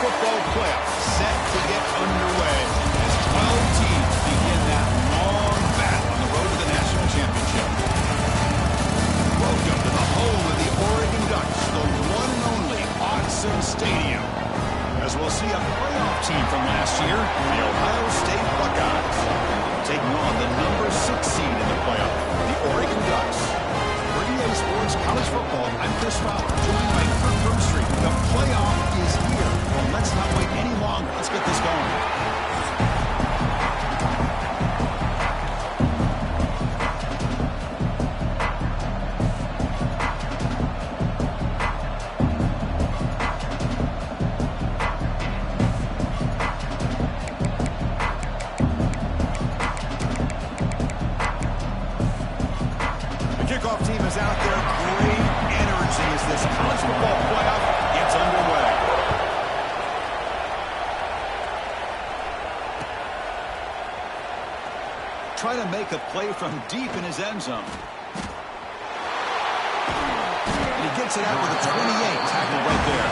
football playoffs set to get underway as 12 teams begin that long battle on the road to the national championship. Welcome to the home of the Oregon Ducks, the one and only Autzen Stadium. As we'll see a playoff team from last year, the Ohio State Buckeyes, taking on the number 6 seed in the playoff, the Oregon Ducks. For EA Sports College Football, I'm Chris Fowler, joined by Kirk Broomstreet. The playoff is here. Well, let's not wait any longer. Let's get this going. Team is out there, great energy as this college football playoff gets underway. Try to make a play from deep in his end zone. And he gets it out with a 28 tackle right there.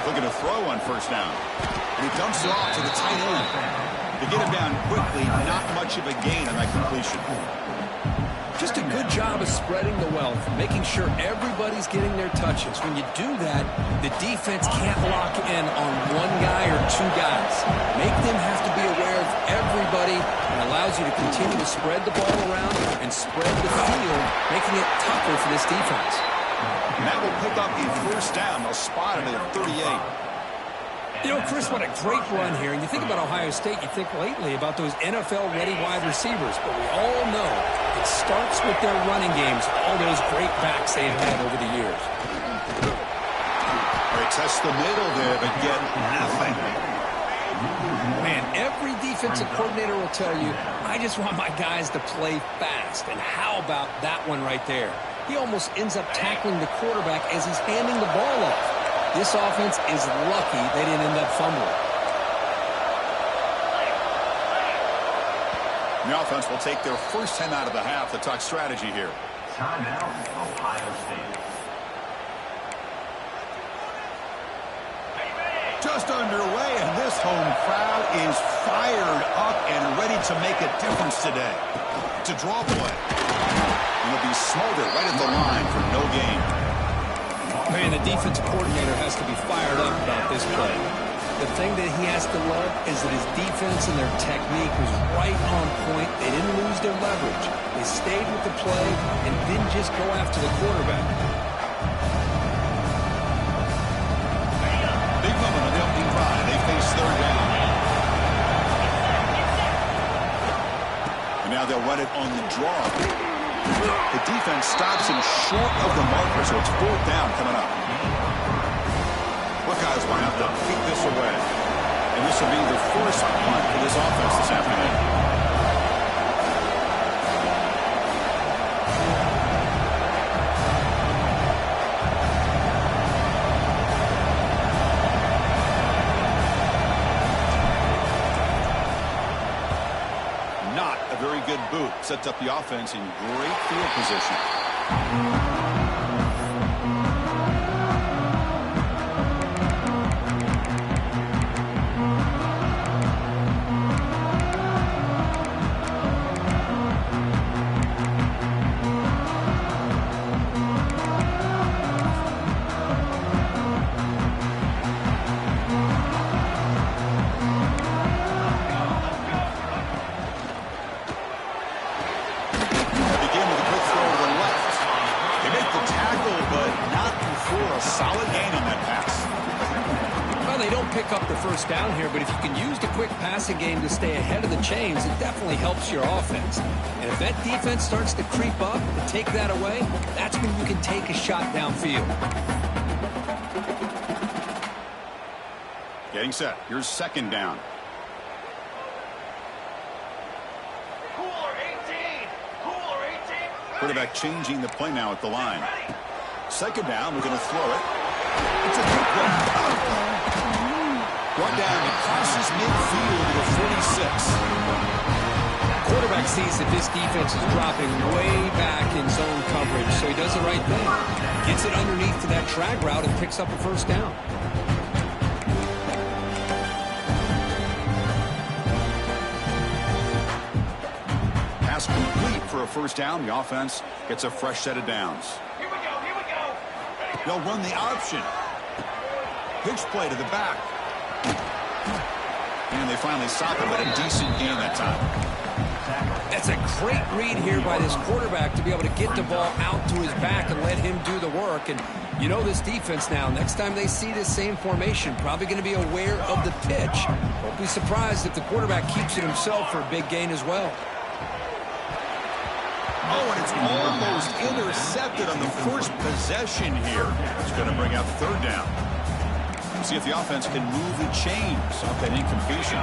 Looking to throw on first down. And he dumps it off to the tight end. To get him down quickly, not much of a gain on that completion. Just a good job of spreading the wealth, making sure everybody's getting their touches. When you do that, the defense can't lock in on one guy or two guys. Make them have to be aware of everybody, and allows you to continue to spread the ball around and spread the field, making it tougher for this defense. And that will pick up a first down. They'll spot it at 38. You know, Chris, what a great run here. And you think about Ohio State, you think lately about those NFL-ready wide receivers. But we all know it starts with their running games, all those great backs they've had over the years. All right, test the middle there, but get nothing. Man, every defensive coordinator will tell you, I just want my guys to play fast. And how about that one right there? He almost ends up tackling the quarterback as he's handing the ball off. This offense is lucky they didn't end up fumbling. The offense will take their first 10 out of the half to talk strategy here. Timeout, Ohio State. Just underway, and this home crowd is fired up and ready to make a difference today. To draw play. And will be smothered right at the line for no gain. Man, the defensive coordinator has to be fired up about this play. The thing that he has to love is that his defense and their technique was right on point. They didn't lose their leverage. They stayed with the play and didn't just go after the quarterback. Big moment on the opening drive. They face third down. And now they'll run it on the draw. The defense stops him short of the marker, so it's fourth down coming up. Buckeyes will have to kick this away. And this will be the first punt for this offense this afternoon. Not a very good boot. Sets up the offense in great field position. don't pick up the first down here, but if you can use the quick passing game to stay ahead of the chains, it definitely helps your offense. And if that defense starts to creep up and take that away, that's when you can take a shot downfield. Getting set. Here's second down. Quarterback changing the play now at the line. Second down, we're going to throw it. It's a good grab. Brought down and crosses midfield to the 46. Quarterback sees that this defense is dropping way back in zone coverage, so he does the right thing. Gets it underneath to that drag route and picks up a first down. Pass complete for a first down. The offense gets a fresh set of downs. Here we go, here we go. They'll run the option. Pitch play to the back. And they finally stop him at a decent gain that time. That's a great read here by this quarterback to be able to get the ball out to his back and let him do the work. And you know this defense now, next time they see this same formation, probably going to be aware of the pitch. Won't be surprised if the quarterback keeps it himself for a big gain as well. Oh, and it's almost intercepted on the first possession here. It's going to bring out third down. We'll see if the offense can move the chains off that incompletion.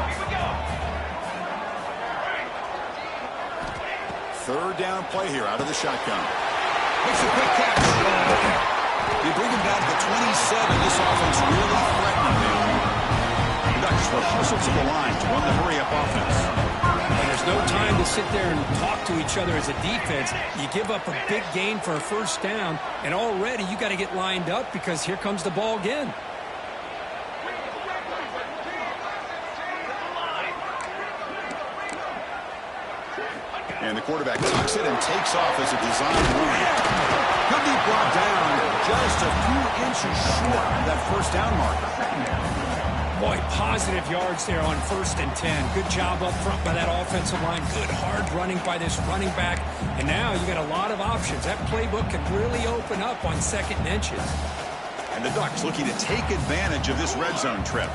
Third down play here out of the shotgun. Makes a quick catch. You bring him down to the 27. This offense really threatening him. The Ducks will hustle to the line to run the hurry-up offense. And there's no time to sit there and talk to each other as a defense. You give up a big gain for a first down, and already you got to get lined up because here comes the ball again. And the quarterback tucks it and takes off as a design run. Could be brought down just a few inches short of that first down marker. Boy, positive yards there on 1st and 10. Good job up front by that offensive line. Good hard running by this running back. And now you got a lot of options. That playbook could really open up on 2nd and inches. And the Ducks looking to take advantage of this red zone trip.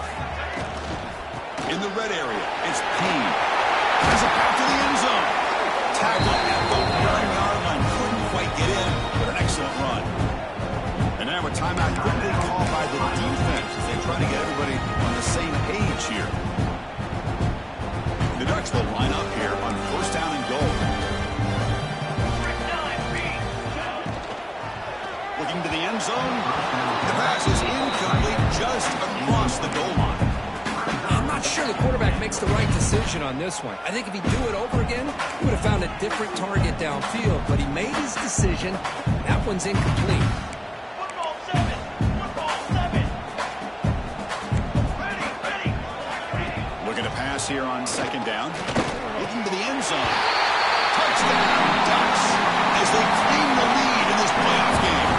In the red area, it's Payne. Has it back to the end zone. Tackle at the 1-yard line. Couldn't quite get in, but an excellent run. And now a timeout quickly called by the defense as they try to get everybody on the same page here. The Ducks will line up here on 1st down and goal. Looking to the end zone. The pass is incomplete just across the goal line. I'm not sure the quarterback makes the right decision on this one. I think if he'd do it over again, he would have found a different target downfield. But he made his decision. That one's incomplete. Football 7. Football 7. Ready. Looking to pass here on 2nd down. Looking to the end zone. Touchdown, Ducks, as they claim the lead in this playoff game.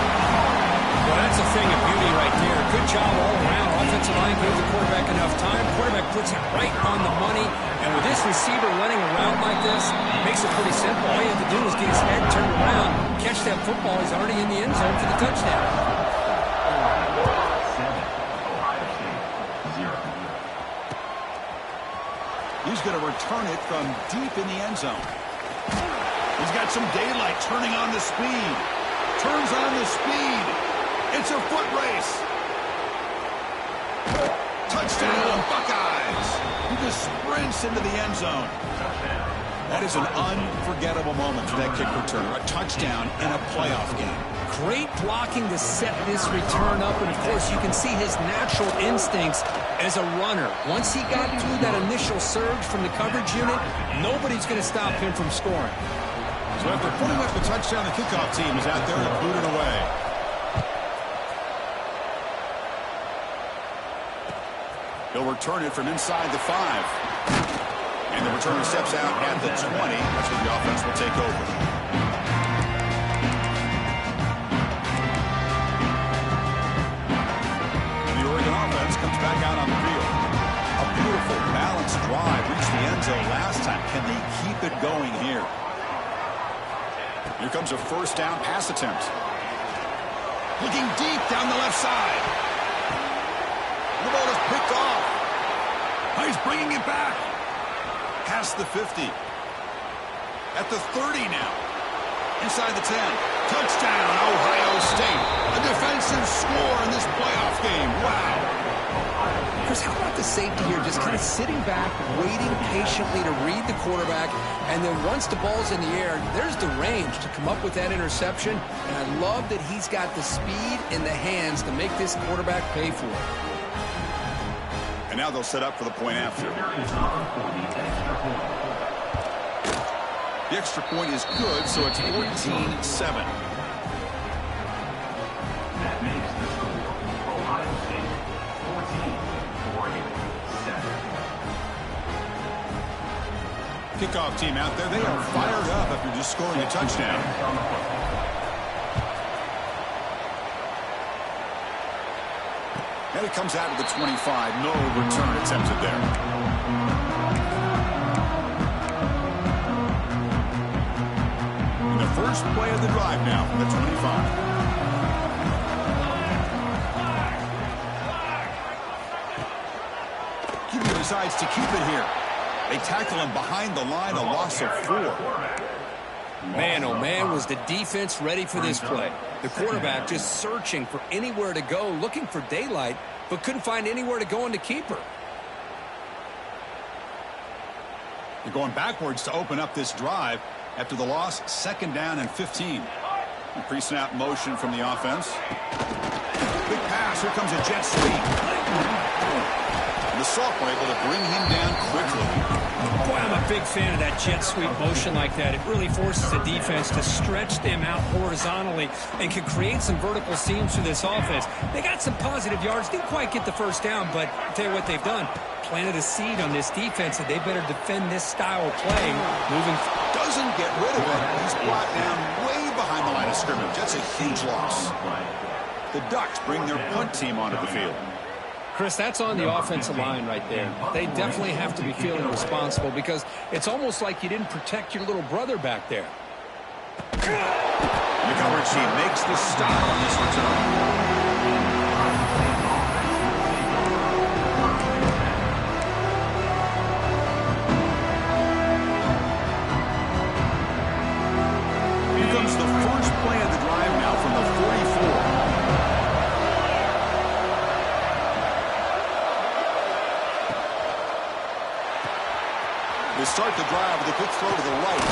Well, that's a thing of beauty right there. Good job all around. Offensive line gave the quarterback enough time. Quarterback puts it right on the money. And with this receiver running around like this, it makes it pretty simple. All you have to do is get his head turned around, catch that football. He's already in the end zone for the touchdown. 7, 0. He's going to return it from deep in the end zone. He's got some daylight turning on the speed. Turns on the speed. It's a foot race. Touchdown, Buckeyes. He just sprints into the end zone. That is an unforgettable moment for that kick returner. A touchdown in a playoff game. Great blocking to set this return up. And, of course, you can see his natural instincts as a runner. Once he got through that initial surge from the coverage unit, nobody's going to stop him from scoring. So after putting up the touchdown, the kickoff team is out there to boot it away. He'll return it from inside the 5. And the returner steps out at the 20. That's where the offense will take over. And the Oregon offense comes back out on the field. A beautiful, balanced drive. Reached the end zone last time. Can they keep it going here? Here comes a 1st down pass attempt. Looking deep down the left side. The ball is picked off. He's bringing it back. Past the 50. At the 30 now. Inside the 10. Touchdown, Ohio State. A defensive score in this playoff game. Wow. Chris, how about the safety here just kind of sitting back, waiting patiently to read the quarterback, and then once the ball's in the air, there's the range to come up with that interception, and I love that he's got the speed in the hands to make this quarterback pay for it. And now they'll set up for the point after. The extra point is good, so it's 14-7. Kickoff team out there. They are fired up after just scoring a touchdown. And it comes out of the 25. No return attempted there. And the first play of the drive now from the 25. QB decides to keep it here. They tackle him behind the line, a loss of 4. Man, oh man, was the defense ready for this play. The quarterback just searching for anywhere to go, looking for daylight, but couldn't find anywhere to go in the keeper. They're going backwards to open up this drive after the loss, 2nd down and 15. Pre-snap motion from the offense. Big pass, here comes a jet sweep. The sophomore able to bring him down quickly. Boy, I'm a big fan of that jet sweep motion like that. It really forces the defense to stretch them out horizontally and can create some vertical seams for this offense. They got some positive yards, didn't quite get the first down, but I'll tell you what they've done. Planted a seed on this defense, and they better defend this style of play moving. Doesn't get rid of it. He's brought down way behind the line of scrimmage. That's a huge loss. The Ducks bring their punt team onto the field. Chris, that's on the offensive line right there. They definitely have to be feeling responsible because it's almost like you didn't protect your little brother back there. The coverage team makes the stop on this return. Here comes the first play of the drive now from the 44. They start the drive with a quick throw to the right.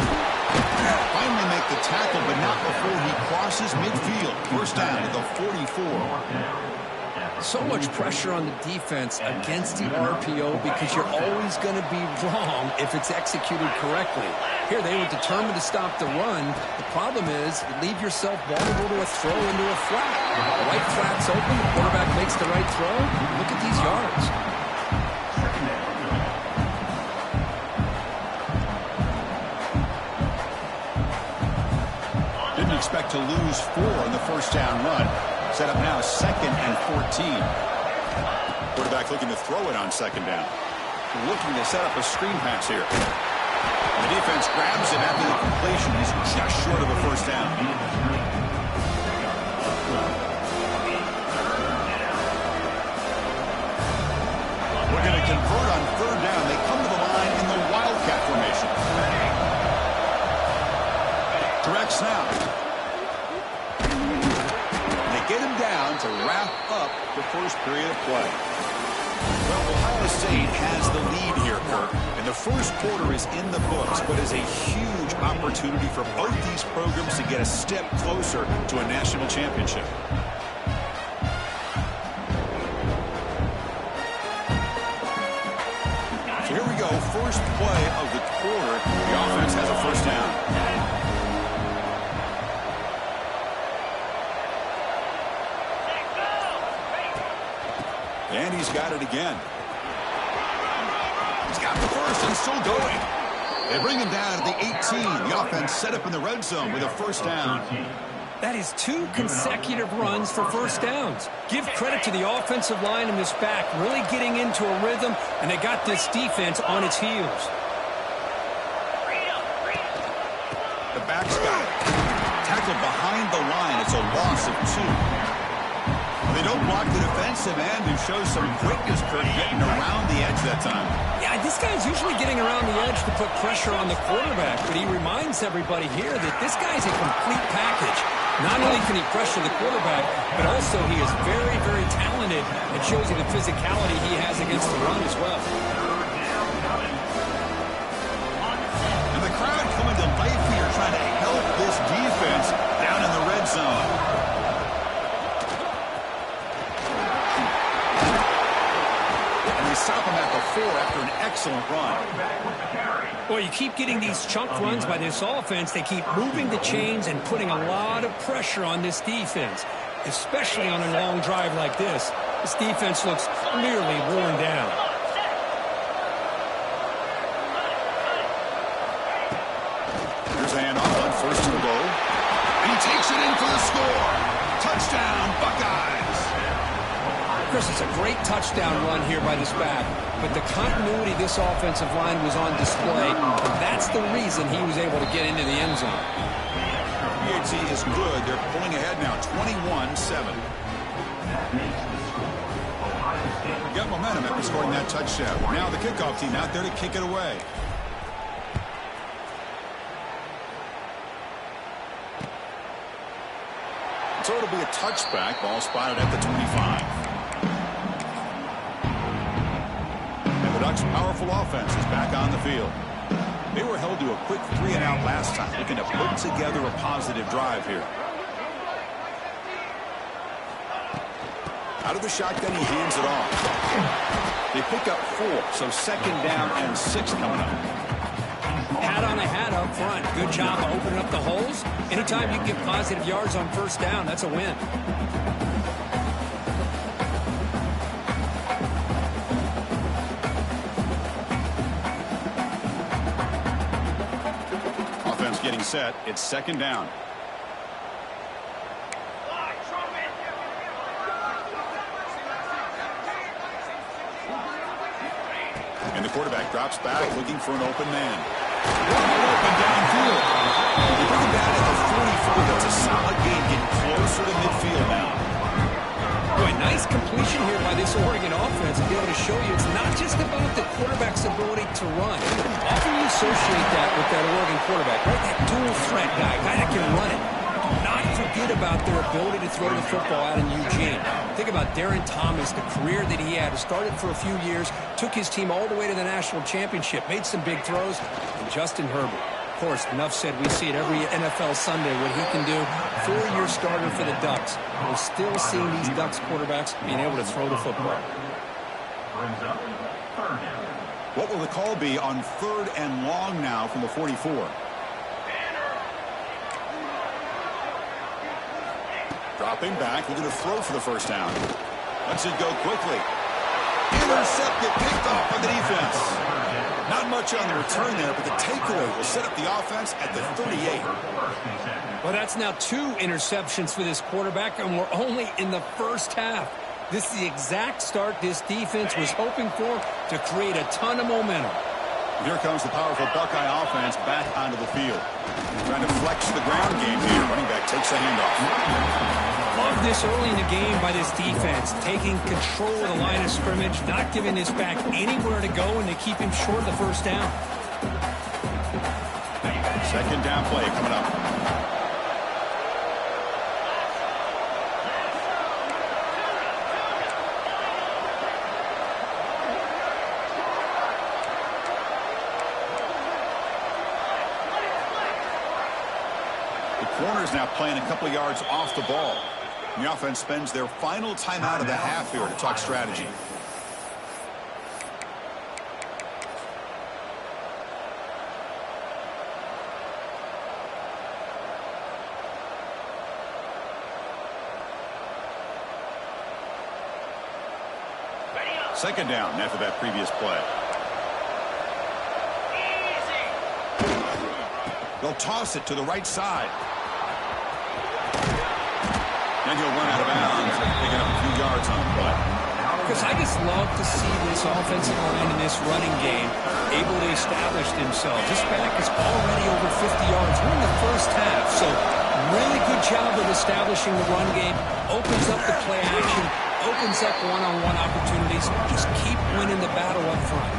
Finally make the tackle, but not before he crosses midfield. First down to the 44. So much pressure on the defense against the RPO because you're always going to be wrong if it's executed correctly. Here, they were determined to stop the run. The problem is you leave yourself vulnerable to a throw into a flat. The right flat's open. The quarterback makes the right throw. Look at these yards. Expect to lose 4 on the first down run. Set up now 2nd and 14. Quarterback looking to throw it on 2nd down. Looking to set up a screen pass here. And the defense grabs it after the completion. He's just short of a first down. Looking to convert on 3rd down. They come to the line in the Wildcat formation. Direct snap. Get him down to wrap up the first period of play. Well, Ohio State has the lead here, Kirk. And the first quarter is in the books, but is a huge opportunity for both these programs to get a step closer to a national championship. So here we go. First play of the quarter. The offense has a first down. And he's got it again. He's got the first and still going. They bring him down at the 18. The offense set up in the red zone with a first down. That is 2 consecutive runs for first downs. Give credit to the offensive line in this back, really getting into a rhythm, and they got this defense on its heels. The back's got it. Tackled behind the line. It's a loss of 2. They don't block the defensive end, who shows some quickness, Kurt, getting around the edge that time. Yeah, this guy's usually getting around the edge to put pressure on the quarterback, but he reminds everybody here that this guy's a complete package. Not only can he pressure the quarterback, but also he is very, very talented and shows you the physicality he has against the run as well. And the crowd coming to life here, trying to help this defense down in the red zone. And they stop him at the 4 after an excellent run. Well, you keep getting these chunk runs by this offense. They keep moving the chains and putting a lot of pressure on this defense, especially on a long drive like this. This defense looks clearly worn down. Here's a handoff on first and goal. And he takes it in for the score. Touchdown, Buckeyes. Chris, it's a great touchdown run here by this back, but the continuity of this offensive line was on display, and that's the reason he was able to get into the end zone. PHC is good. They're pulling ahead now, 21-7. Got momentum after scoring that touchdown. Now the kickoff team out there to kick it away. So it'll be a touchback. Ball spotted at the 25. Ducks' powerful offense is back on the field. They were held to a quick 3-and-out last time, looking to put together a positive drive here. Out of the shotgun, he hands it off. They pick up 4, so second down and 6 coming up. Hat on a hat up front. Good job of opening up the holes. Anytime you can get positive yards on first down, that's a win. Getting set. It's second down. And the quarterback drops back looking for an open man. Open downfield. They bring him down at the 44. That's a solid gain, getting closer to midfield now. Boy, nice completion here by this Oregon offense to be able to show you it's not just about the quarterback's ability to run. Often you associate that with that Oregon quarterback, right? That dual threat guy that can run it. Do not forget about their ability to throw the football out in Eugene. Think about Darren Thomas, the career that he had. Started for a few years, took his team all the way to the national championship, made some big throws, and Justin Herbert. Of course, enough said, we see it every NFL Sunday what he can do. 4-year starter for the Ducks. We're still seeing these Ducks quarterbacks being able to throw the football. What will the call be on 3rd and long now from the 44? Dropping back, looking to throw for the first down. Lets it go quickly. Intercepted, picked off by the defense. Not much on the return there, but the takeaway will set up the offense at the 38. Well, that's now 2 interceptions for this quarterback, and we're only in the first half. This is the exact start this defense was hoping for to create a ton of momentum. Here comes the powerful Buckeye offense back onto the field. Trying to flex the ground game here. Running back takes the handoff. Love this early in the game by this defense, taking control of the line of scrimmage, not giving this back anywhere to go, and they keep him short of the first down. Second down play coming up. The corner's now playing a couple yards off the ball. And the offense spends their final timeout of the half here to talk strategy. Second down after that previous play. They'll toss it to the right side. And he'll run out of bounds, picking up a few yards on the play. Marcus, I just love to see this offensive line in this running game able to establish themselves. This back is already over 50 yards. We're in the first half, so really good job of establishing the run game. Opens up the play action, opens up one-on-one opportunities. Just keep winning the battle up front.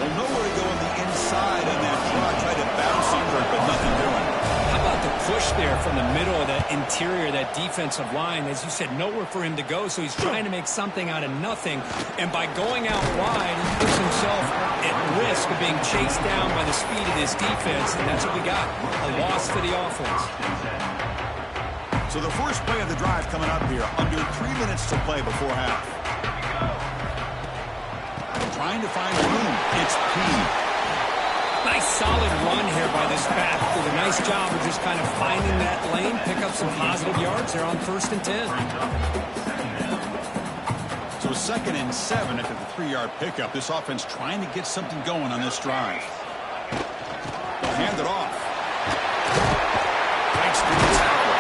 Well, nowhere to go on the inside on that draw. Tried to bounce under it, but nothing doing. How about the push there from the middle of that interior, that defensive line? As you said, nowhere for him to go, so he's trying to make something out of nothing. And by going out wide, he puts himself at risk of being chased down by the speed of this defense, and that's what we got, a loss for the offense. So the first play of the drive coming up here, under 3 minutes to play before half. Trying to find room. It's P. Nice solid run here by this back. Did a nice job of just kind of finding that lane, pick up some positive yards there on 1st and 10. So 2nd and 7 after the 3-yard pickup. This offense trying to get something going on this drive. They'll hand it off. Breaks through the tackle.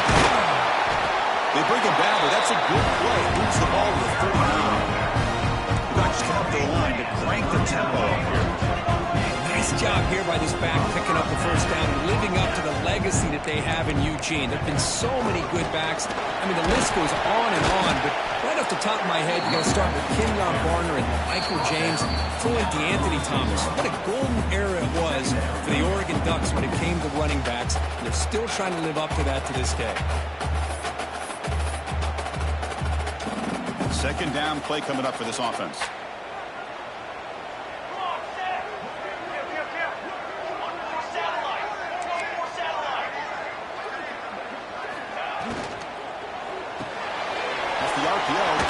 They bring him down, but that's a good play. Moves the ball to the 39. Ducks come up to the line to crank the tempo up here. Nice job here by this back picking up the first down and living up to the legacy that they have in Eugene. There have been so many good backs. I mean, the list goes on and on, but right off the top of my head, you got to start with Kenyon Barner and Michael James, throw in DeAnthony Thomas. What a golden era it was for the Oregon Ducks when it came to running backs. They're still trying to live up to that to this day. 2nd down play coming up for this offense.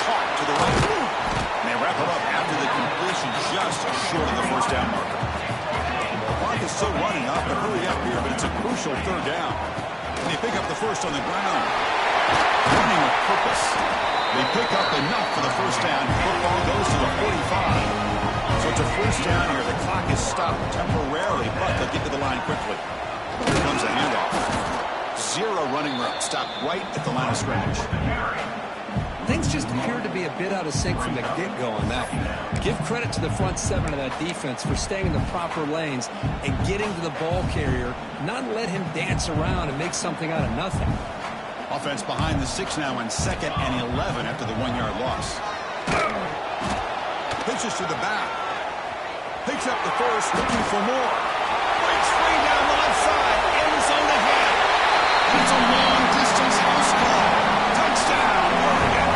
Caught to the right. And they wrap it up after the completion, just short of the first down marker. The clock is still running up, but hurry up here, but it's a crucial 3rd down. And they pick up the first on the ground. Running with purpose. They pick up enough for the first down. Football goes to the 45. So it's a first down here. The clock is stopped temporarily, but they'll get to the line quickly. Here comes a handoff. 0 running route. Stopped right at the line of scrimmage. Things just appeared to be a bit out of sync from the get-go on that one. Give credit to the front 7 of that defense for staying in the proper lanes and getting to the ball carrier, not let him dance around and make something out of nothing. Offense behind the 6 now on 2nd and 11 after the 1-yard loss. Pitches to the back. Picks up the first, looking for more. Breaks free down the left side. End zone ahead. It's a long-distance house ball. Touchdown, Oregon.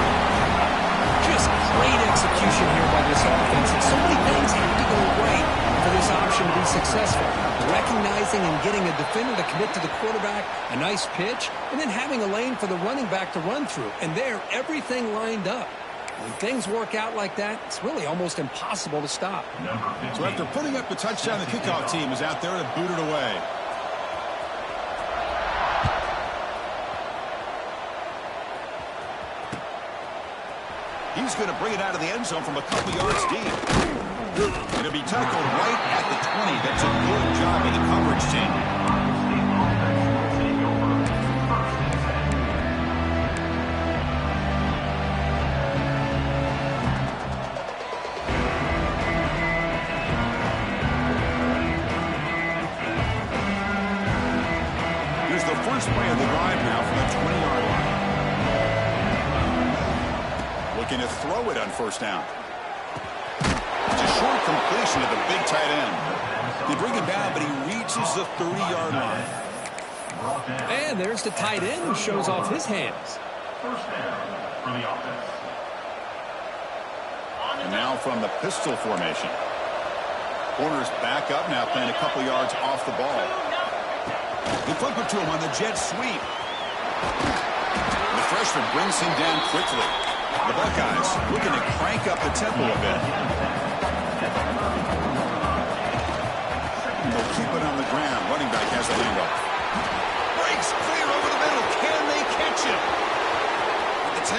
Just great execution here by this offense. And so many things have to go right for this option to be successful. Recognizing and getting a defender to commit to the quarterback, a nice pitch, and then having a lane for the running back to run through. And there, everything lined up. When things work out like that, it's really almost impossible to stop. So after putting up the touchdown, the kickoff team is out there to boot it away. He's going to bring it out of the end zone from a couple yards deep. It'll be tackled right at the 20. That's a good job of the coverage team. Here's the first play of the drive now from the 20-yard line. Looking to throw it on first down. It's a short completion of the big tight end. They bring him down, but he reaches the 30-yard line. And there's the tight end who shows off his hands. First down for the offense. And now from the pistol formation. Corners back up now, playing a couple yards off the ball. They flip it to him on the jet sweep. The freshman brings him down quickly. The Buckeyes looking to crank up the tempo a bit. And they'll keep it on the ground. Running back has the handoff. Breaks clear over the middle. Can they catch him? At the 10.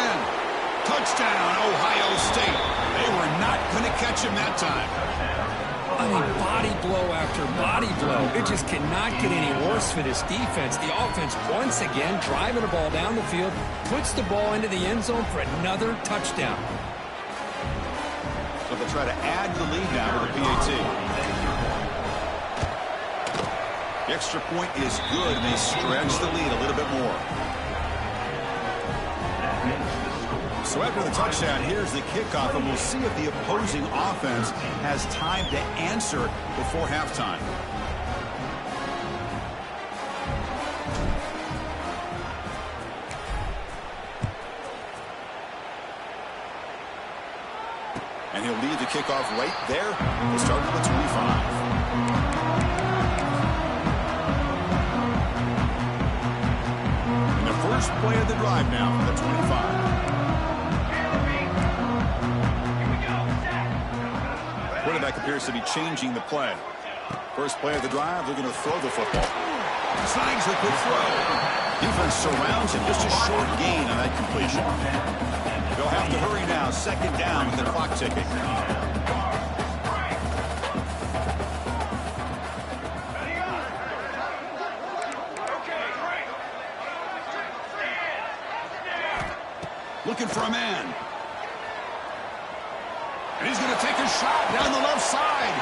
Touchdown, Ohio State. They were not going to catch him that time. I mean, body blow after body blow. It just cannot get any worse for this defense. The offense, once again, driving the ball down the field, puts the ball into the end zone for another touchdown. They'll try to add to the lead now with a PAT. The extra point is good, and they stretch the lead a little bit more. So after the touchdown, here's the kickoff, and we'll see if the opposing offense has time to answer before halftime. And he'll lead the kickoff right there. We'll start number 25. And the first play of the drive now for the 25. Quarterback appears to be changing the play. First play of the drive, they're going to throw the football. Snags the quick throw. Defense surrounds him. Just a short gain on that completion. They'll have to hurry now. Second down with the clock ticking. Looking for a man. And he's going to take a shot down the left side.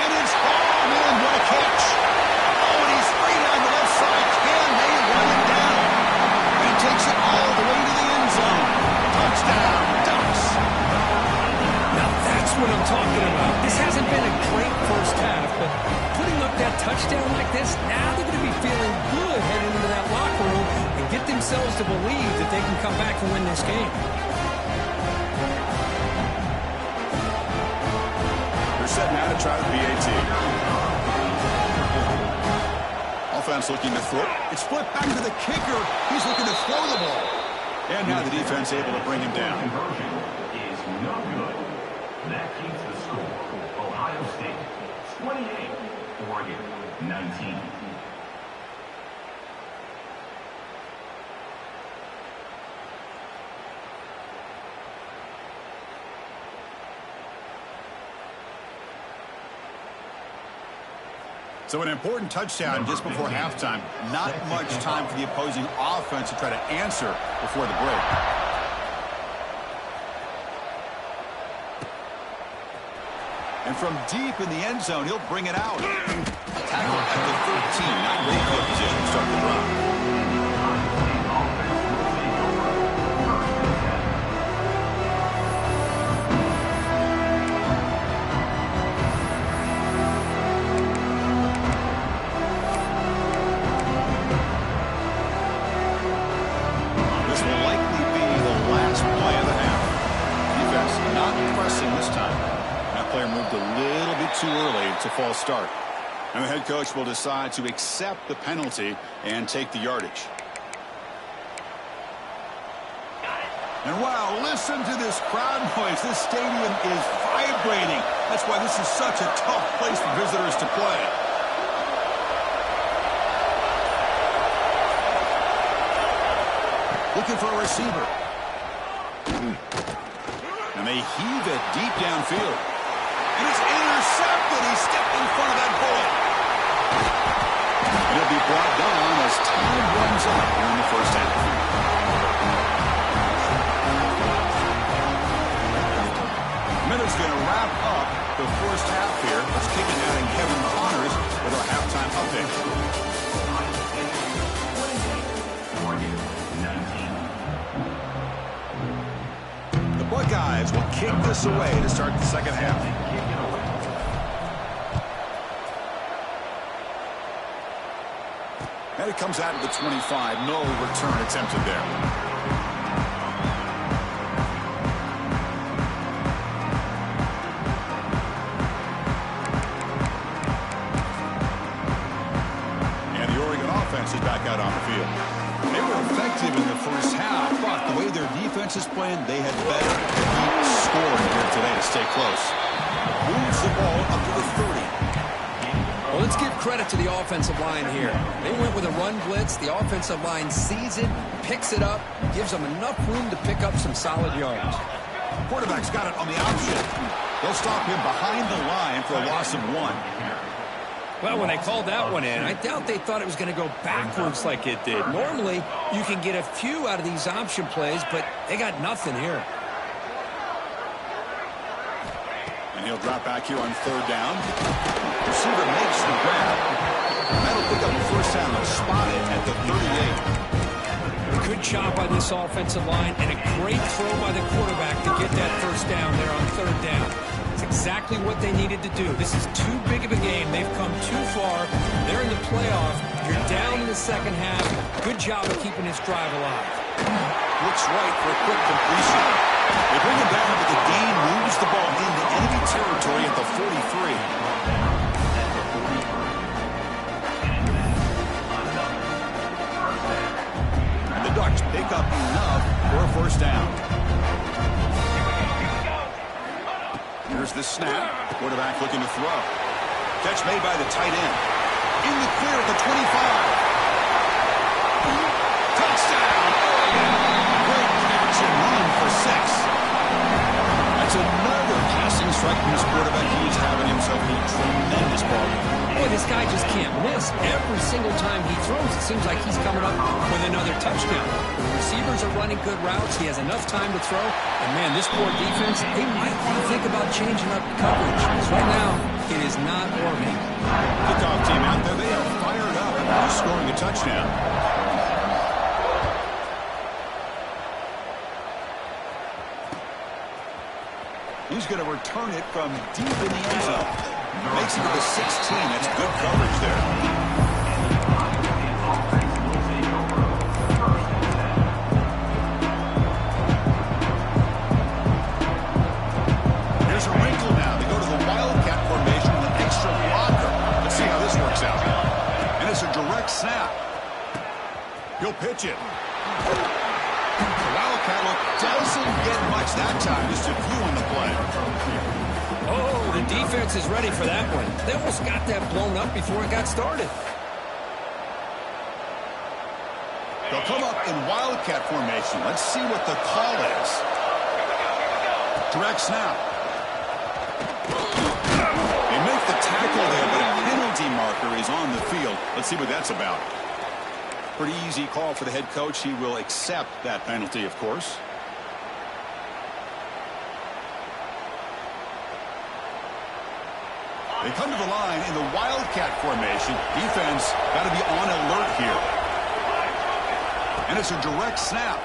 And it's gone in. What a catch. Oh, and he's free down the left side. Can they run it down? And he takes it all the way to the end zone. Touchdown, Ducks. Now that's what I'm talking about. This hasn't been a great first half, but putting up that touchdown like this, now they're going to be feeling good heading into that locker room and get themselves to believe that they can come back and win this game. They're set now to try the PAT. Offense looking to throw. It's flipped back to the kicker. He's looking to throw the ball. And now the defense able to bring him down. Conversion is no good. That keeps the score. Ohio State 28, Oregon 19. So an important touchdown just before halftime. Not much time for the opposing offense to try to answer before the break. And from deep in the end zone, he'll bring it out. Tackle at the 13. Not great field position to start the drive. Moved a little bit too early. It's a false start. And the head coach will decide to accept the penalty and take the yardage. And wow, listen to this crowd noise. This stadium is vibrating. That's why this is such a tough place for visitors to play. Looking for a receiver. And they heave it deep downfield. And it's intercepted. He stepped in front of that bullet. And it'll be brought down as time runs out here in the first half. Miller's going to wrap up the first half here. Let's kick it out in Kevin Connors with our halftime update. The Buckeyes will kick this away to start the second half. And it comes out of the 25. No return attempted there. And the Oregon offense is back out on the field. They were effective in the first half, but the way their defense is playing, they had better keep scoring here today to stay close. Moves the ball up to the 30. Well, let's give credit to the offensive line here. They went with a run blitz. The offensive line sees it, picks it up, gives them enough room to pick up some solid yards. Quarterback's got it on the option. They'll stop him behind the line for a loss of 1. Well, when they called that one in, I doubt they thought it was going to go backwards like it did. Normally, you can get a few out of these option plays, but they got nothing here. he'll drop back here on third down. Receiver makes the grab. That'll pick up the first down. Spotted at the 38. Good job by this offensive line and a great throw by the quarterback to get that first down there on third down. It's exactly what they needed to do. This is too big of a game. They've come too far. They're in the playoff. You're down in the second half. Good job of keeping this drive alive. Looks right for a quick completion. They bring him down, but the gain moves the ball into enemy territory at the 43. The Ducks pick up enough for a first down. Here's the snap. Quarterback looking to throw. Catch made by the tight end. In the clear at the 25. Touchdown! Great catch and run for 6. That's another passing strike from his quarterback. He's having himself a tremendous ball game. Boy, this guy just can't miss. Every single time he throws, it seems like he's coming up with another touchdown. The receivers are running good routes. He has enough time to throw. And, man, this poor defense, they might want to think about changing up coverage. Because right now, it is not working. Kickoff team out there. They are fired up. Just scoring a touchdown. He's going to return it from deep in the end zone. Makes it to the 16. That's good coverage there. Here's a wrinkle now. They go to the Wildcat formation with an extra blocker. Let's see how this works out. And it's a direct snap. He'll pitch it. The Wildcat look doesn't get much that time. Just a few on the play. Oh, the defense is ready for that one. They almost got that blown up before it got started. They'll come up in Wildcat formation. Let's see what the call is. Direct snap. They make the tackle there, but a penalty marker is on the field. Let's see what that's about. Pretty easy call for the head coach. He will accept that penalty, of course. They come to the line in the Wildcat formation. Defense got to be on alert here. And it's a direct snap.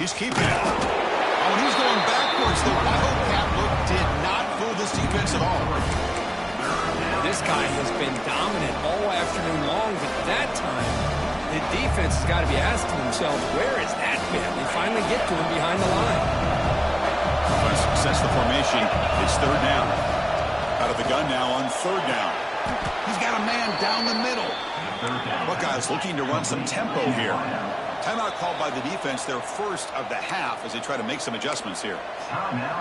He's keeping it. Oh, and he's going backwards. The Wildcat look did not fool this defense at all. This guy has been dominant all afternoon long, but that time, the defense has got to be asking themselves, where is that been? They finally get to him behind the line. Sets the formation. It's third down. Out of the gun now on third down. He's got a man down the middle. Buckeyes looking to run some tempo here. Timeout called by the defense, their first of the half, as they try to make some adjustments here.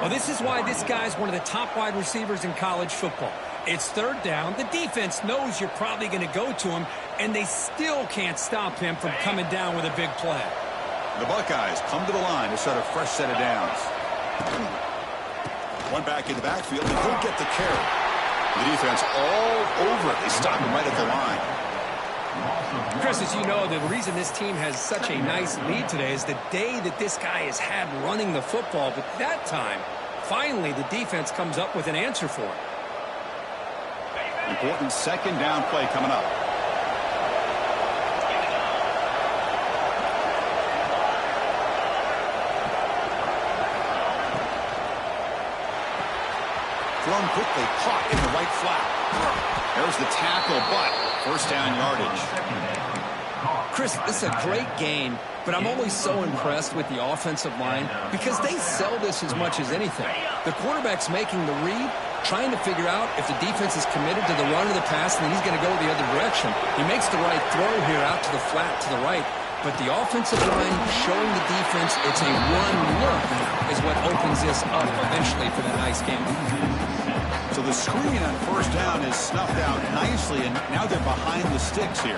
Well, this is why this guy's one of the top wide receivers in college football. It's third down. The defense knows you're probably going to go to him, and they still can't stop him from coming down with a big play. The Buckeyes come to the line to start a fresh set of downs. One back in the backfield, and he'll get the carry. The defense all over it. They stop him right at the line. Chris, as you know, the reason this team has such a nice lead today is the day that this guy has had running the football. But that time, finally, the defense comes up with an answer for it. Important second down play coming up. Thrown quickly, caught in the right flat. There's the tackle, but first down yardage. Chris, this is a great game, but I'm always so impressed with the offensive line because they sell this as much as anything. The quarterback's making the read, trying to figure out if the defense is committed to the run or the pass, and then he's going to go the other direction. He makes the right throw here out to the flat to the right, but the offensive line showing the defense it's a run look is what opens this up eventually for that nice game. So the screen on first down is snuffed out nicely, and now they're behind the sticks here.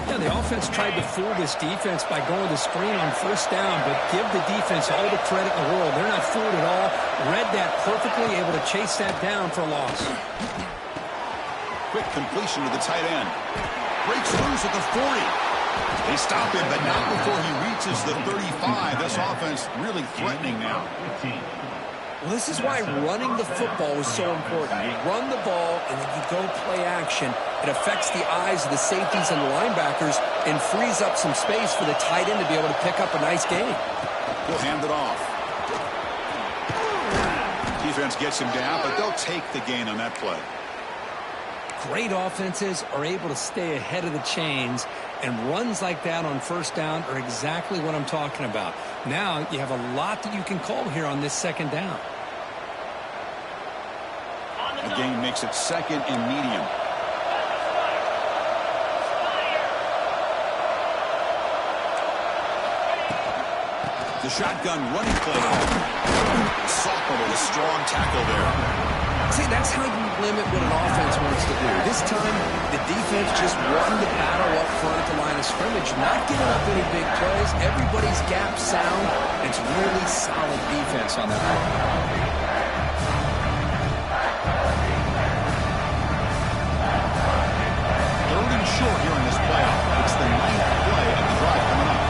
Yeah, the offense tried to fool this defense by going to the screen on first down, but give the defense all the credit in the world. They're not fooled at all. Read that perfectly, able to chase that down for a loss. Quick completion to the tight end. Breaks loose at the 40. They stop him, but not before he reaches the 35. This offense really threatening now. Well, this is why running the football is so important. You run the ball, and then you go play action. It affects the eyes of the safeties and the linebackers and frees up some space for the tight end to be able to pick up a nice gain. He'll hand it off. Defense gets him down, but they'll take the gain on that play. Great offenses are able to stay ahead of the chains, and runs like that on first down are exactly what I'm talking about. Now you have a lot that you can call here on this second down. The gain makes it second and medium. The shotgun running play. Sophomore with a strong tackle there. See, that's how you limit what an offense wants to do. This time, the defense just won the battle up front at the line of scrimmage, not giving up any big plays. Everybody's gap sound. It's really solid defense on that one. Third and short here in this playoff. It's the 9th play of the drive coming up.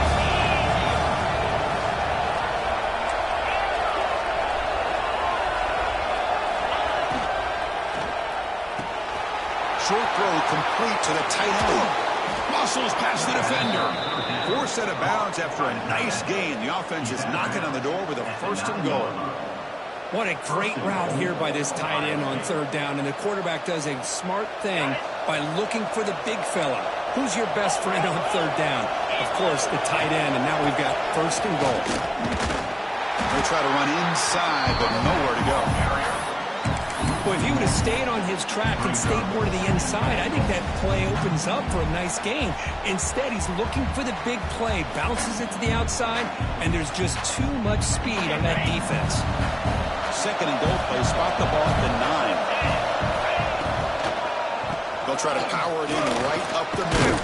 Short throw complete to the tight end. Muscles past the defender. Forced out of bounds after a nice gain. The offense is knocking on the door with a first and goal. What a great route here by this tight end on third down, and the quarterback does a smart thing by looking for the big fella. Who's your best friend on third down? Of course, the tight end, and now we've got first and goal. They try to run inside, but nowhere to go. Well, if he would have stayed on his track and stayed more to the inside, I think that play opens up for a nice gain. Instead, he's looking for the big play, bounces it to the outside, and there's just too much speed on that defense. Second and goal play, spot the ball at the 9. They'll try to power it in right up the middle.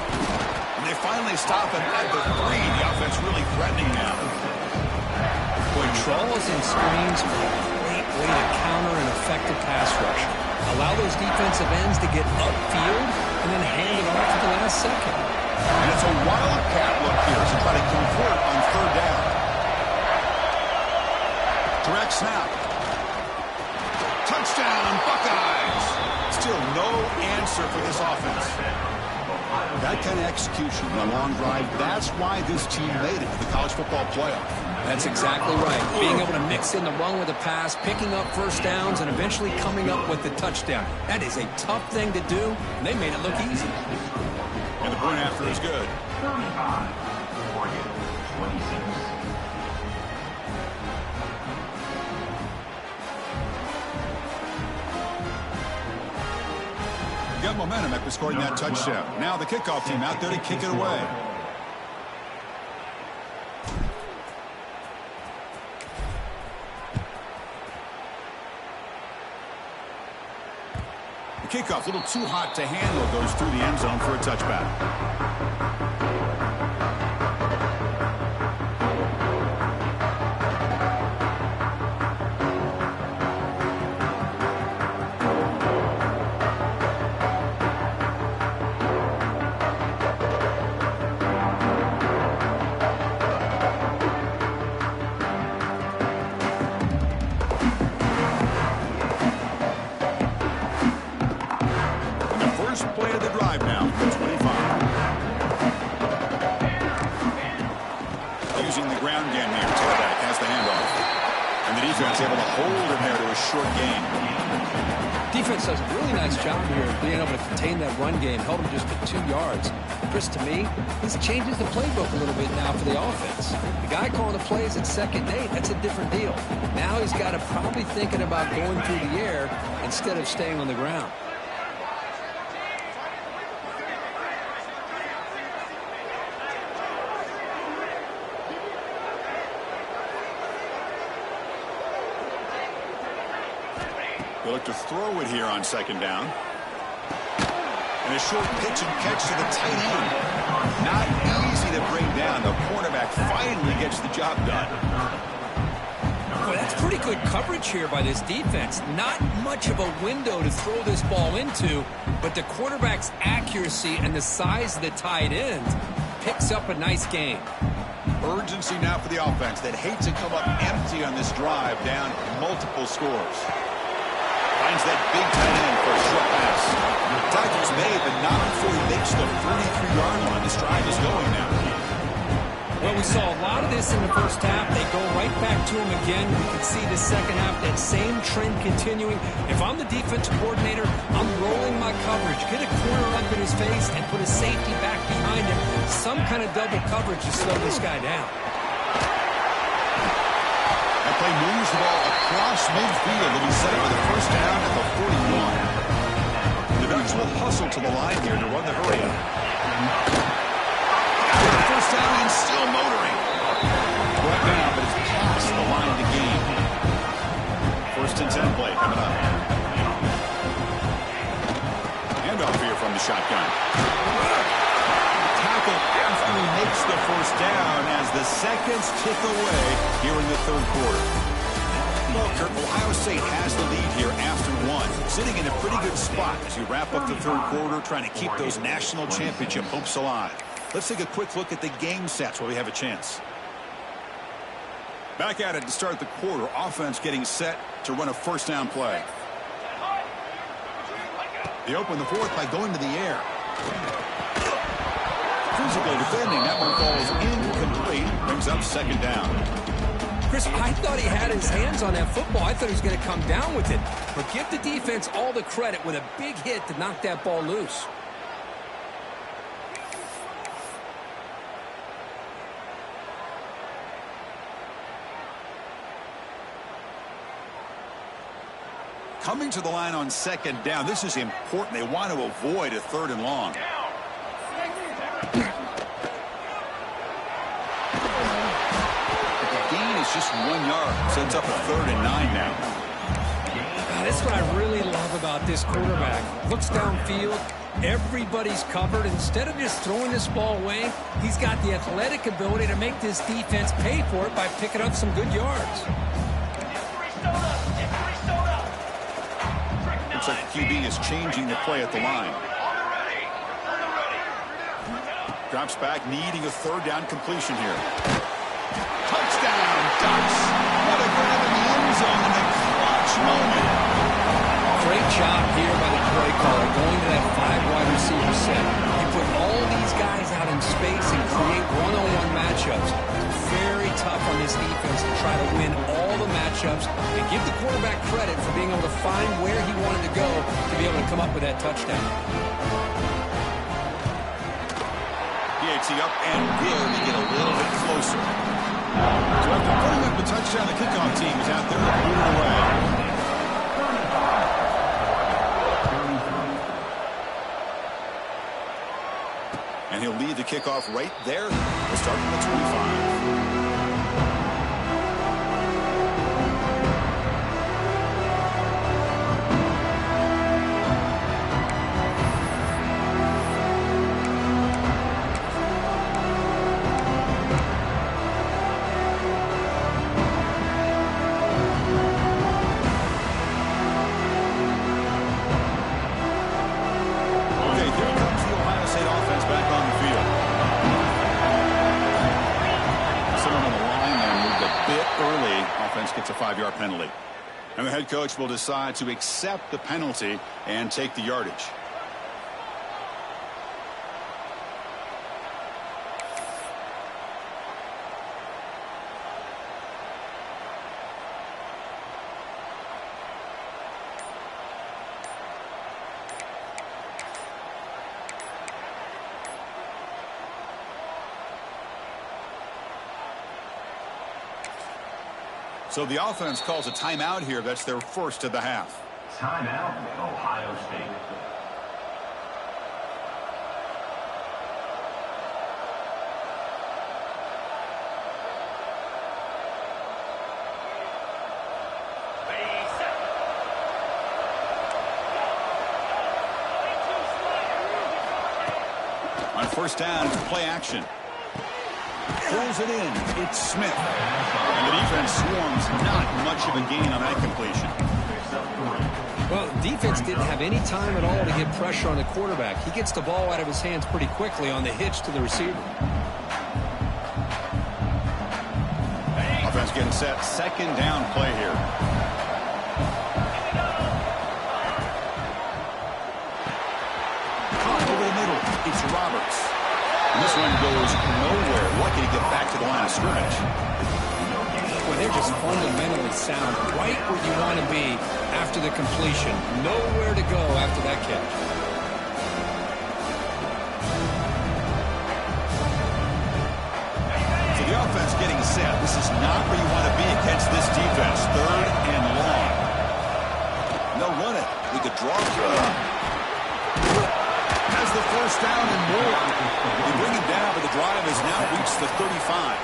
And they finally stop it at the 3. The offense really threatening now. Boy, draws and screens are a great way to counter an effective pass rush. Allow those defensive ends to get upfield and then hand it off at the last second. And it's a wildcat look here to try to convert on third down. Direct snap. Touchdown, Buckeyes. Still no answer for this offense. That kind of execution on a long drive, that's why this team made it to the college football playoff. That's exactly right. Being able to mix in the run with the pass, picking up first downs, and eventually coming up with the touchdown. That is a tough thing to do, and they made it look easy. And the point after is good. 35, Oregon, 26. Got momentum after scoring that touchdown. Now the kickoff team out there to kick it away. The kickoff a little too hot to handle, goes through the end zone for a touchback. Play of the drive now, 25. Using the ground game here. Tailback has the handoff. And the defense able to hold him there to a short gain. Defense does a really nice job here of being able to contain that run game, held him just to 2 yards. Chris, to me, this changes the playbook a little bit now for the offense. The guy calling the plays at second and 8, that's a different deal. Now he's got to probably thinking about going through the air instead of staying on the ground. They look to throw it here on second down. And a short pitch and catch to the tight end. Not easy to bring down. The cornerback finally gets the job done. Boy, that's pretty good coverage here by this defense. Not much of a window to throw this ball into, but the quarterback's accuracy and the size of the tight end picks up a nice gain. Urgency now for the offense that hates to come up empty on this drive, down multiple scores. Finds that big tight end for a short pass. Tackle's made, but not before he makes the 33-yard line. This drive is going now. Well, we saw a lot of this in the first half. They go right back to him again. We can see the second half, that same trend continuing. If I'm the defensive coordinator, I'm rolling my coverage. Get a corner up in his face and put a safety back behind him. Some kind of double coverage to slow this guy down. That play moves the ball across midfield. It'll be set up for the first down at the 41. The Ducks will hustle to the line here to run the hurry up. First down and still motoring. Right now, but it's past the line of the game. First and 10 play coming up. Handoff here from the shotgun. Tackle after he makes the first down as the seconds tick away here in the third quarter. Well, Kirk, Ohio State has the lead here after one. Sitting in a pretty good spot as you wrap up the third quarter, trying to keep those national championship hopes alive. Let's take a quick look at the game stats while we have a chance. Back at it to start the quarter. Offense getting set to run a first down play. They open the fourth by going to the air. Physical defending. That one falls incomplete. Brings up second down. Chris, I thought he had his hands on that football. I thought he was going to come down with it. But give the defense all the credit with a big hit to knock that ball loose. Coming to the line on second down. This is important. They want to avoid a third and long. The gain is just 1 yard. Sets up a 3rd and 9 now. That's what I really love about this quarterback. Looks downfield. Everybody's covered. Instead of just throwing this ball away, he's got the athletic ability to make this defense pay for it by picking up some good yards. Looks like the QB is changing the play at the line. Drops back, needing a third down completion here. Touchdown, Ducks! What a grab in the end zone in a clutch moment. Great job here by the play caller, going to that 5-wide receiver set. You put all these guys out in space and create one-on-one matchups. Very tough on this defense to try to win all the matchups and give the quarterback credit for being able to find where he wanted to go to be able to come up with that touchdown. PAT up and good to get a little bit closer. So after putting up the touchdown, the kickoff team is out there to boot it away. And he'll lead the kickoff right there. We'll start from the 25. Gets a 5-yard penalty. And the head coach will decide to accept the penalty and take the yardage. So the offense calls a timeout here. That's their first of the half. Timeout, Ohio State. On first down, it's play action. Pulls it in. It's Smith. And the defense swarms. Not much of a gain on that completion. Well, defense didn't have any time at all to get pressure on the quarterback. He gets the ball out of his hands pretty quickly on the hitch to the receiver. getting set. Second down play here. Caught over the middle. It's Roberts. And this one goes nowhere. Lucky to get back to the line of scrimmage. Well, they're just fundamentally sound. Right where you want to be after the completion. Nowhere to go after that catch. The offense getting set. This is not where you want to be against this defense. Third and long. They'll run it. We could draw has the first down and more. They bring it down, but the drive has now reached the 35.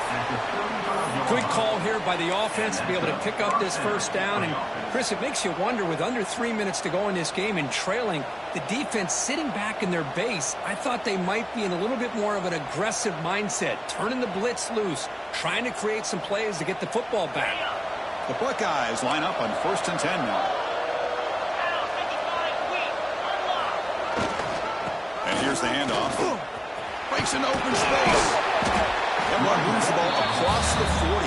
Good call here by the offense to be able to pick up this first down. And, Chris, it makes you wonder, with under 3 minutes to go in this game and trailing, the defense sitting back in their base, I thought they might be in a little bit more of an aggressive mindset, turning the blitz loose, trying to create some plays to get the football back. The Buckeyes line up on 1st and 10 now. And here's the handoff. Breaks an open space. And one moves the ball across the 40.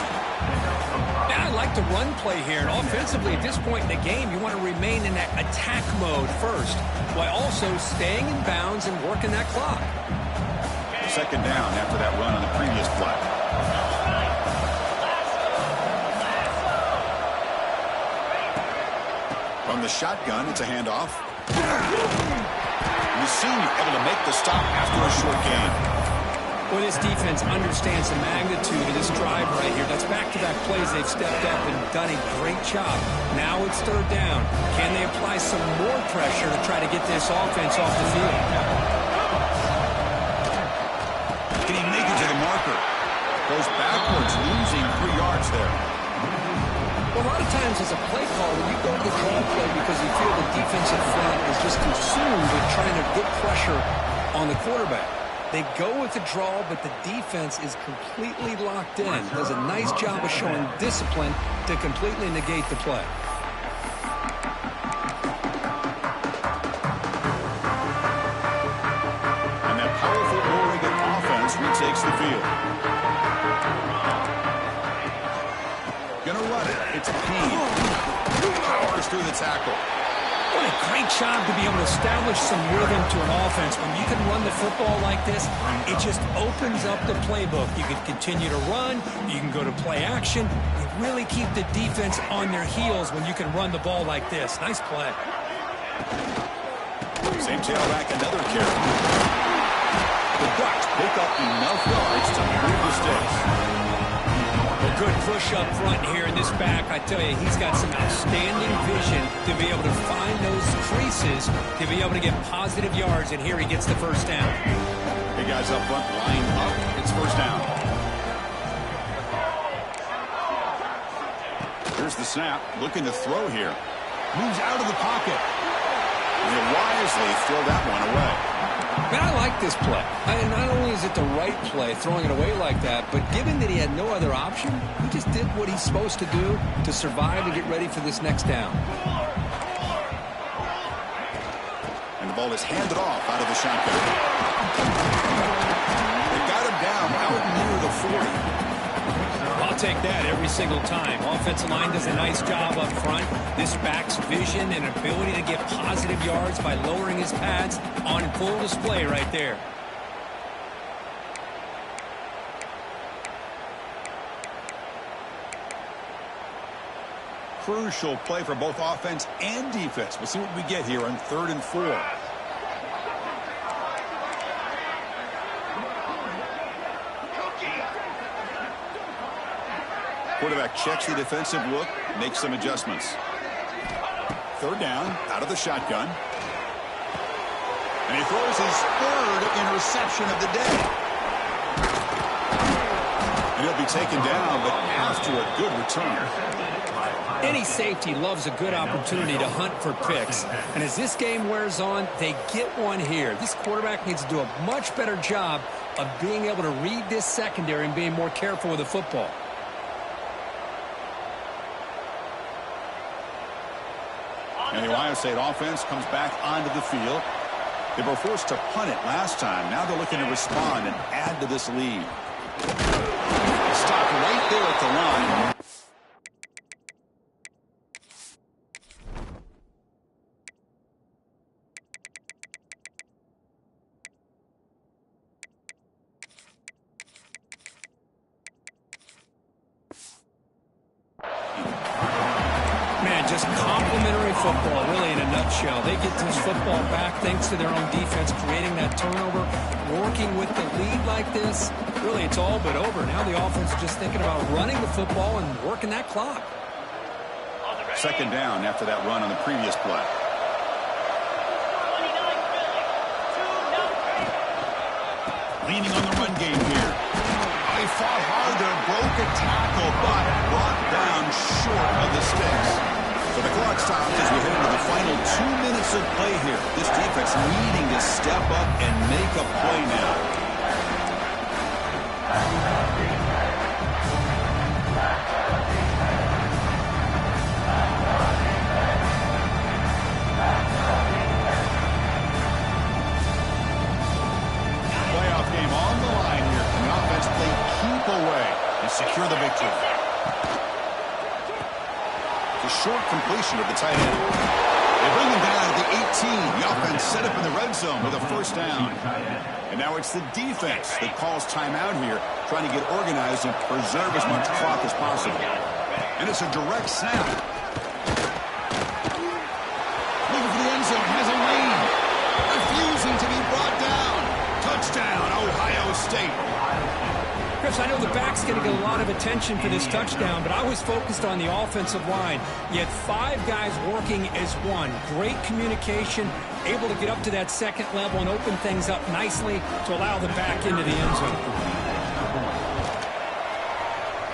Now, I like the run play here. And offensively, at this point in the game, you want to remain in that attack mode first, while also staying in bounds and working that clock. Second down after that run on the previous play. From the shotgun, it's a handoff. Mussini able to make the stop after a short gain. Well, this defense understands the magnitude of this drive right here. That's back-to-back plays. They've stepped up and done a great job. Now it's third down. Can they apply some more pressure to try to get this offense off the field? Can he make it to the marker? Goes backwards, losing 3 yards there. Well, a lot of times as a play caller, you go to the draw play because you feel the defensive front is just consumed with trying to get pressure on the quarterback. They go with the draw, but the defense is completely locked in. Does a nice job of showing discipline to completely negate the play. And that powerful Oregon offense retakes the field. Gonna run it. It's Payne. Powers through the tackle. What a great job to be able to establish some rhythm to an offense. When you can run the football like this, it just opens up the playbook. You can continue to run. You can go to play action. You really keep the defense on their heels when you can run the ball like this. Nice play. Same tailback, another carry. The Ducks pick up enough yards to move the sticks. A good push up front here in this back. I tell you, he's got some outstanding vision to be able to find those creases, to be able to get positive yards, and here he gets the first down. Big guys up front, line up. It's first down. Here's the snap, looking to throw here. Moves out of the pocket. And he'll wisely throw that one away. Man, I like this play. Not only is it the right play, throwing it away like that, but given that he had no other option, he just did what he's supposed to do to survive and get ready for this next down. And the ball is handed off out of the shotgun. They got him down out near the 40. I'll take that every single time. Offensive line does a nice job up front. This back's vision and ability to get positive yards by lowering his pads on full display right there. Crucial play for both offense and defense. We'll see what we get here on 3rd and 4. Quarterback checks the defensive look, makes some adjustments. 3rd down, out of the shotgun. And he throws his 3rd interception of the day. And he'll be taken down, but after a good return. Any safety loves a good opportunity to hunt for picks. And as this game wears on, they get one here. This quarterback needs to do a much better job of being able to read this secondary and being more careful with the football. And the Ohio State offense comes back onto the field. They were forced to punt it last time. Now they're looking to respond and add to this lead. Stop right there at the line. Complementary football, really, in a nutshell. They get this football back thanks to their own defense, creating that turnover, working with the lead like this. Really, it's all but over. Now the offense is just thinking about running the football and working that clock. Second down after that run on the previous play. Leaning on the run game here. He fought hard there, broke a tackle, but brought down short of the sticks. So the clock stops as we head into the final 2 minutes of play here. This defense needing to step up and make a play now. Playoff game on the line here. And the offense played keep away and secure the victory. The short completion of the tight end. They bring him down at the 18. The offense set up in the red zone with a first down. And now it's the defense that calls timeout here, trying to get organized and preserve as much clock as possible. And it's a direct snap. Looking for the end zone. Has a lane. Refusing to be brought down. Touchdown, Ohio State. Chris, I know the back's going to get a lot of attention for this touchdown, but I was focused on the offensive line. You had 5 guys working as one. Great communication, able to get up to that second level and open things up nicely to allow the back into the end zone.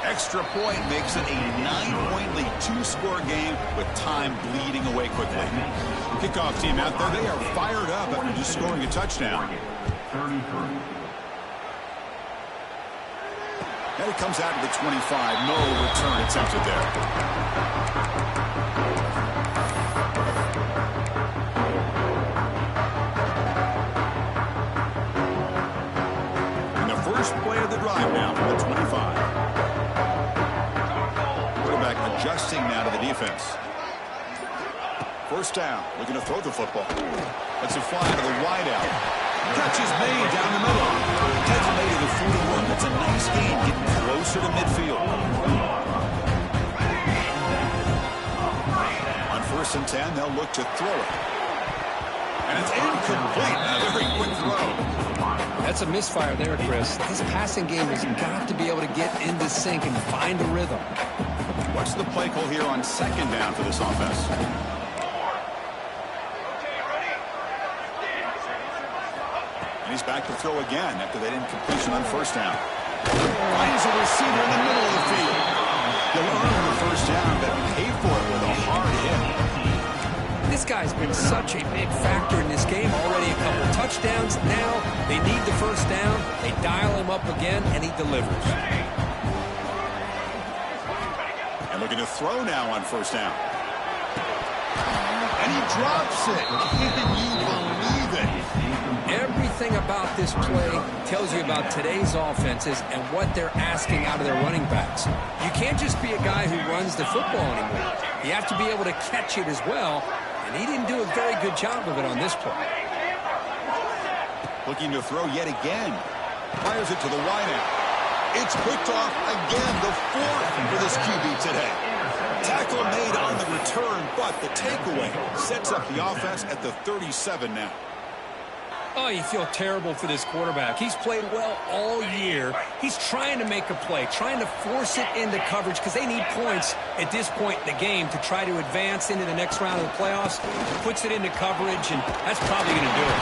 Extra point makes it a 9-point lead, 2-score game with time bleeding away quickly. Kickoff team out there, they are fired up after just scoring a touchdown. 33. And it comes out to the 25. No return attempted there. And the first play of the drive now from the 25. Quarterback adjusting now to the defense. First down, looking to throw the football. That's a fly to the wideout. Catch is made down the middle. Takes it made to the 41. That's a nice gain, getting closer to midfield. On 1st and 10, they'll look to throw it. And it's incomplete. A very quick throw. That's a misfire there, Chris. This passing game has got to be able to get into sync and find a rhythm. What's the play call here on 2nd down for this offense? And he's back to throw again after that incompletion on 1st down. Finds a receiver in the middle of the field. He'll earn the 1st down, but pay for it with a hard hit. This guy's been such a big factor in this game. Already a couple of touchdowns. Now they need the 1st down. They dial him up again, and he delivers. And looking to throw now on 1st down. And he drops it. Can you believe it? Everything about this play tells you about today's offenses and what they're asking out of their running backs. You can't just be a guy who runs the football anymore. You have to be able to catch it as well, and he didn't do a very good job of it on this play. Looking to throw yet again. Fires it to the wideout. It's picked off again, the 4th for this QB today. Tackle made on the return, but the takeaway sets up the offense at the 37 now. Oh, you feel terrible for this quarterback. He's played well all year. He's trying to make a play, trying to force it into coverage because they need points at this point in the game to try to advance into the next round of the playoffs. Puts it into coverage, and that's probably going to do it.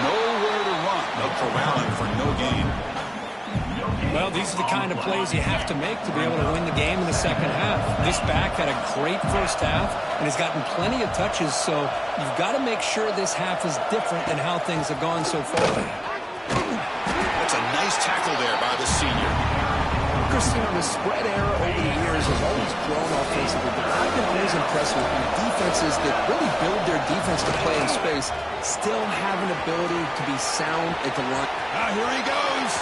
Nowhere to run. They'll corral him for no gain. Well, these are the kind of plays you have to make to be able to win the game in the second half. This back had a great first half and has gotten plenty of touches, so you've got to make sure this half is different than how things have gone so far. That's a nice tackle there by the senior. Christine, the spread era over the years has always grown offensively, but I've been always impressed with defenses that really build their defense to play in space, still have an ability to be sound at the line. Here he goes.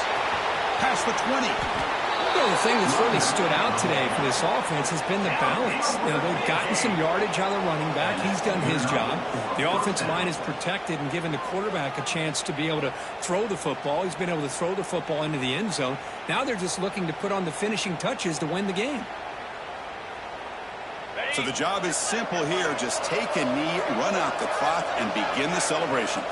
Past the 20. The thing that's really stood out today for this offense has been the balance. They've gotten some yardage out of the running back. He's done his job. The offensive line is protected and given the quarterback a chance to be able to throw the football. He's been able to throw the football into the end zone. Now they're just looking to put on the finishing touches to win the game. So the job is simple here. Just take a knee, run out the clock, and begin the celebration.